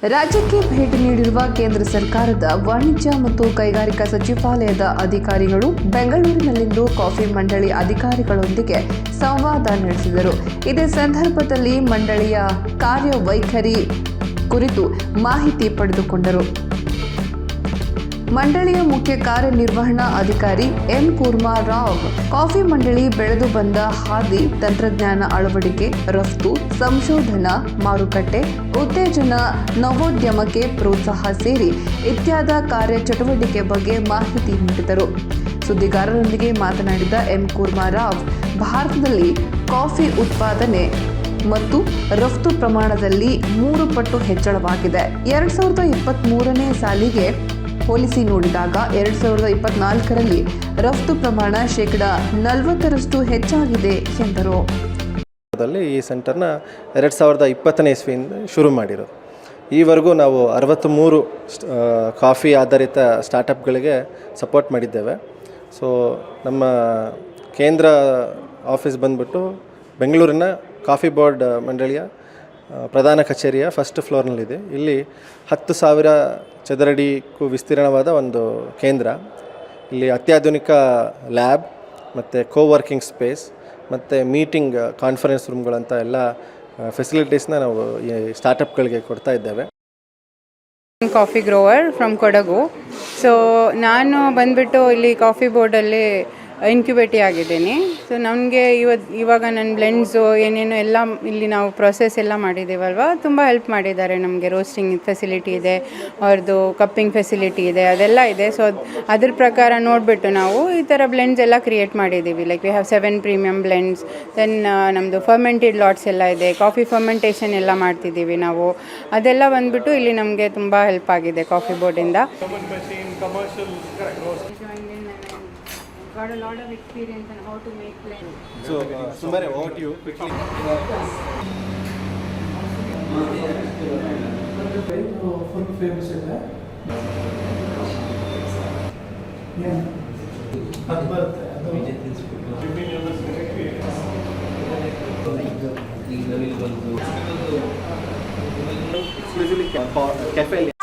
ರಾಜ್ಯಕ್ಕೆ ಭೇಟಿ ನೀಡಿರುವ ಕೇಂದ್ರ ಸರ್ಕಾರದ ವಾಣಿಜ್ಯ ಮತ್ತು ಕೈಗಾರಿಕಾ ಸಚಿವಾಲಯದ ಅಧಿಕಾರಿಗಳು ಬೆಂಗಳೂರಿನಲ್ಲಿಂದು ಕಾಫಿ ಮಂಡಳಿ ಅಧಿಕಾರಿಗಳೊಂದಿಗೆ ಸಂವಾದ ನಡೆಸಿದರು. ಇದೇ ಸಂದರ್ಭದಲ್ಲಿ ಮಂಡಳಿಯ ಕಾರ್ಯವೈಖರಿ ಕುರಿತು ಮಾಹಿತಿ ಪಡೆದುಕೊಂಡರು. ಮಂಡಳಿಯ ಮುಖ್ಯ ಕಾರ್ಯನಿರ್ವಹಣಾ ಅಧಿಕಾರಿ ಎಂ ಕೂರ್ಮಾರಾವ್ ಕಾಫಿ ಮಂಡಳಿ ಬೆಳೆದು ಬಂದ ಹಾದಿ, ತಂತ್ರಜ್ಞಾನ ಅಳವಡಿಕೆ, ರಫ್ತು, ಸಂಶೋಧನಾ, ಮಾರುಕಟ್ಟೆ, ಉತ್ತೇಜನ, ನವೋದ್ಯಮಕ್ಕೆ ಪ್ರೋತ್ಸಾಹ ಸೇರಿ ಇತ್ಯಾದಿ ಕಾರ್ಯಚಟುವಟಿಕೆ ಬಗ್ಗೆ ಮಾಹಿತಿ ನೀಡಿದರು. ಸುದ್ದಿಗಾರರೊಂದಿಗೆ ಮಾತನಾಡಿದ ಎಂ ಕೂರ್ಮಾರಾವ್, ಭಾರತದಲ್ಲಿ ಕಾಫಿ ಉತ್ಪಾದನೆ ಮತ್ತು ರಫ್ತು ಪ್ರಮಾಣದಲ್ಲಿ 3 ಪಟ್ಟು ಹೆಚ್ಚಳವಾಗಿದೆ. 2023ನೇ ಸಾಲಿಗೆ ಹೋಲಿಸಿ ನೋಡಿದಾಗ 2024ರಲ್ಲಿ ರಫ್ತು ಪ್ರಮಾಣ ಶೇಕಡಾ 40ರಷ್ಟು ಹೆಚ್ಚಾಗಿದೆ ಎಂದರು. ಈ ಸೆಂಟರ್ನ 2020ನೇ ಇಸ್ವಿಯಿಂದ ಶುರು ಮಾಡಿರೋದು. ಈವರೆಗೂ ನಾವು 63 ಕಾಫಿ ಆಧಾರಿತ ಸ್ಟಾರ್ಟಪ್ಗಳಿಗೆ ಸಪೋರ್ಟ್ ಮಾಡಿದ್ದೇವೆ. ಸೊ ನಮ್ಮ ಕೇಂದ್ರ ಆಫೀಸ್ ಬಂದ್ಬಿಟ್ಟು ಬೆಂಗಳೂರಿನ ಕಾಫಿ ಬೋರ್ಡ್ ಮಂಡಳಿಯ ಪ್ರಧಾನ ಕಚೇರಿಯ ಫಸ್ಟ್ ಫ್ಲೋರ್ನಲ್ಲಿದೆ. ಇಲ್ಲಿ 10,000 ಚದರಡಿಗೂ ವಿಸ್ತೀರ್ಣವಾದ ಒಂದು ಕೇಂದ್ರ. ಇಲ್ಲಿ ಅತ್ಯಾಧುನಿಕ ಲ್ಯಾಬ್ ಮತ್ತು ಕೋವರ್ಕಿಂಗ್ ಸ್ಪೇಸ್ ಮತ್ತು ಮೀಟಿಂಗ್, ಕಾನ್ಫರೆನ್ಸ್ ರೂಮ್ಗಳಂತ ಎಲ್ಲ ಫೆಸಿಲಿಟೀಸ್ನ ನಾವು ಈ ಸ್ಟಾರ್ಟಪ್ಗಳಿಗೆ ಕೊಡ್ತಾ ಇದ್ದೇವೆ. Coffee grower from Kodagu. So ನಾನು ಬಂದುಬಿಟ್ಟು ಇಲ್ಲಿ ಕಾಫಿ ಬೋರ್ಡಲ್ಲಿ ಇನ್ಕ್ಯುಬೇಟಿ ಆಗಿದ್ದೀನಿ. ಸೊ ನನಗೆ ಇವಾಗ ನನ್ನ ಬ್ಲೆಂಡ್ಸು ಏನೇನು ಎಲ್ಲ ಇಲ್ಲಿ ನಾವು ಪ್ರೊಸೆಸ್ ಎಲ್ಲ ಮಾಡಿದ್ದೀವಲ್ವ, ತುಂಬ ಹೆಲ್ಪ್ ಮಾಡಿದ್ದಾರೆ ನಮಗೆ. ರೋಸ್ಟಿಂಗ್ ಫೆಸಿಲಿಟಿ ಇದೆ, ಅವ್ರದ್ದು ಕಪ್ಪಿಂಗ್ ಫೆಸಿಲಿಟಿ ಇದೆ, ಅದೆಲ್ಲ ಇದೆ. ಸೊ ಅದ್ರ ಪ್ರಕಾರ ನೋಡಿಬಿಟ್ಟು ನಾವು ಈ ಥರ ಬ್ಲೆಂಡ್ಸ್ ಎಲ್ಲ ಕ್ರಿಯೇಟ್ ಮಾಡಿದ್ದೀವಿ. Like we have 7 premium blends. Then ನಮ್ಮದು ಫರ್ಮೆಂಟೆಡ್ ಲಾಟ್ಸ್ ಎಲ್ಲ ಇದೆ, ಕಾಫಿ ಫರ್ಮೆಂಟೇಷನ್ ಎಲ್ಲ ಮಾಡ್ತಿದ್ದೀವಿ ನಾವು. ಅದೆಲ್ಲ ಬಂದುಬಿಟ್ಟು ಇಲ್ಲಿ ನಮಗೆ ತುಂಬ ಹೆಲ್ಪ್ ಆಗಿದೆ coffee ಬೋರ್ಡಿಂದ. Got a lot of experience on how to make blends. So, Sumare, over to you quickly. Food famous is that? Yeah. Cafe.